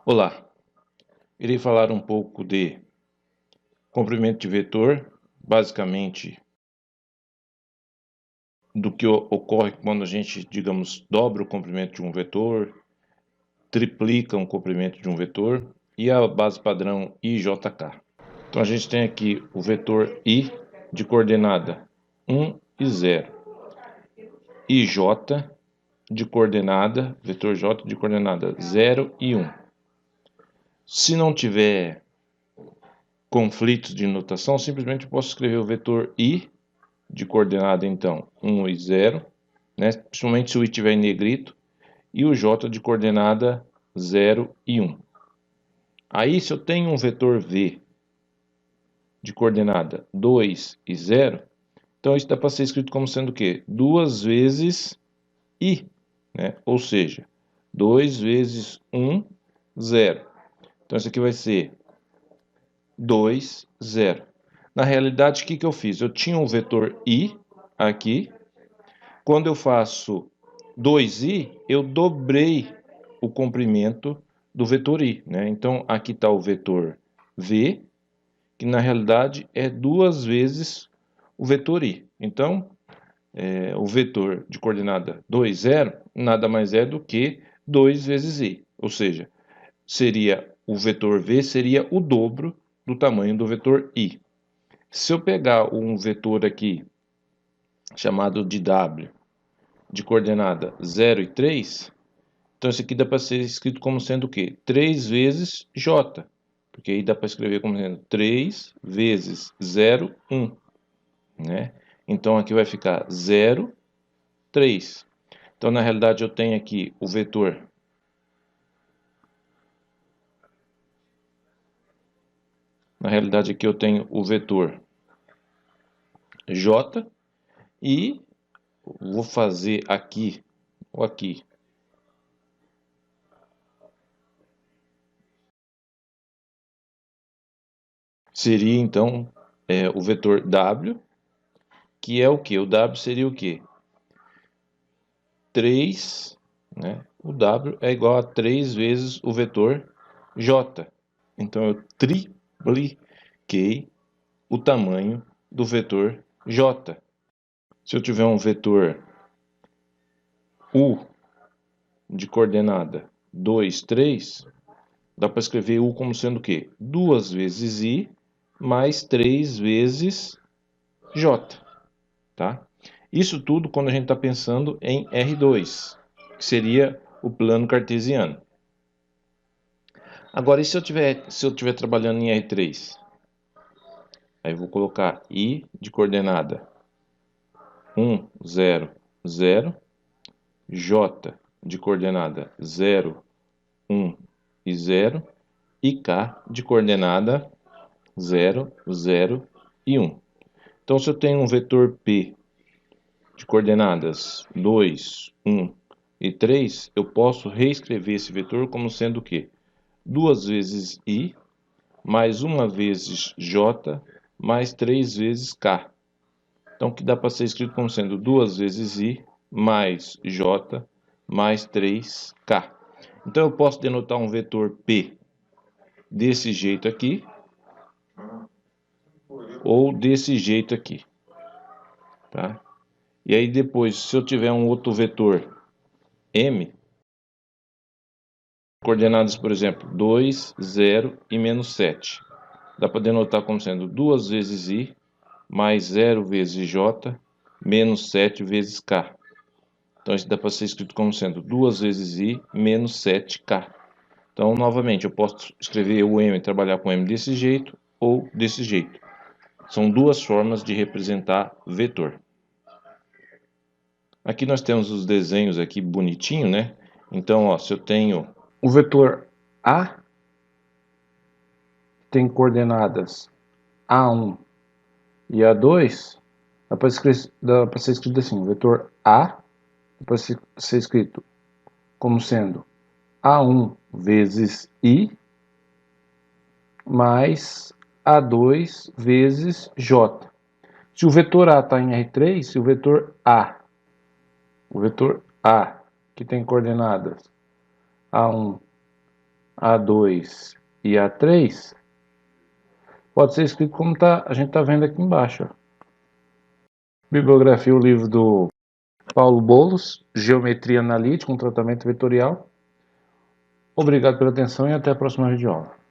Olá, irei falar um pouco de comprimento de vetor, basicamente do que ocorre quando a gente, digamos, dobra o comprimento de um vetor, triplica um comprimento de um vetor e a base padrão IJK. Então a gente tem aqui o vetor I de coordenada 1 e 0, IJ de coordenada, vetor J de coordenada 0 e 1. Se não tiver conflitos de notação, simplesmente eu posso escrever o vetor I de coordenada, então, 1 e 0, né? Principalmente se o I estiver em negrito, e o J de coordenada 0 e 1. Aí, se eu tenho um vetor V de coordenada 2 e 0, então isso dá para ser escrito como sendo o quê? 2 vezes I, né? Ou seja, 2 vezes 1, 0. Então isso aqui vai ser 2, 0. Na realidade, o que eu fiz? Eu tinha um vetor I aqui. Quando eu faço 2i, eu dobrei o comprimento do vetor i, né? Então, aqui está o vetor v, que na realidade é 2 vezes o vetor i. Então, o vetor de coordenada 2, 0, nada mais é do que 2 vezes i. Ou seja, o vetor v seria o dobro do tamanho do vetor i. Se eu pegar um vetor aqui, chamado de w, de coordenada 0 e 3, então isso aqui dá para ser escrito como sendo o quê? 3 vezes j, porque aí dá para escrever como sendo 3 vezes 0, 1, né? Então aqui vai ficar 0, 3. Então na realidade eu tenho aqui o vetor aqui eu tenho o vetor j e vou fazer aqui ou aqui seria então o vetor w, que é o que? O w seria o que? 3, né? O w é igual a 3 vezes o vetor j. Então eu tripliquei o tamanho do vetor j. Se eu tiver um vetor u de coordenada 2, 3, dá para escrever u como sendo o quê? 2 vezes i mais 3 vezes j, tá? Isso tudo quando a gente está pensando em R2, que seria o plano cartesiano. Agora, e se eu tiver trabalhando em R3? Aí eu vou colocar I de coordenada 1, 0, 0, J de coordenada 0, 1 e 0, e K de coordenada 0, 0 e 1. Então, se eu tenho um vetor P de coordenadas 2, 1 e 3, eu posso reescrever esse vetor como sendo o quê? 2 vezes I mais 1 vezes J mais 3 vezes K. Então, que dá para ser escrito como sendo 2 vezes I mais J mais 3K. Então, eu posso denotar um vetor P desse jeito aqui, ou desse jeito aqui, tá? E aí depois, se eu tiver um outro vetor M, coordenadas, por exemplo, 2, 0 e menos 7. Dá para denotar como sendo 2 vezes I mais 0 vezes J menos 7 vezes K. Então, isso dá para ser escrito como sendo 2 vezes I menos 7K. Então, novamente, eu posso escrever o M e trabalhar com M desse jeito ou desse jeito. São duas formas de representar vetor. Aqui nós temos os desenhos aqui bonitinho, né? Então, ó, se eu tenho o vetor A, tem coordenadas A1 e A2, dá para ser escrito assim, o vetor A dá para ser escrito como sendo A1 vezes I mais A2 vezes J. Se o vetor A está em R3, se o vetor A, que tem coordenadas A1, A2 e A3 pode ser escrito como a gente está vendo aqui embaixo. Bibliografia, o livro do Paulo Boulos, Geometria Analítica, um tratamento vetorial. Obrigado pela atenção e até a próxima videoaula.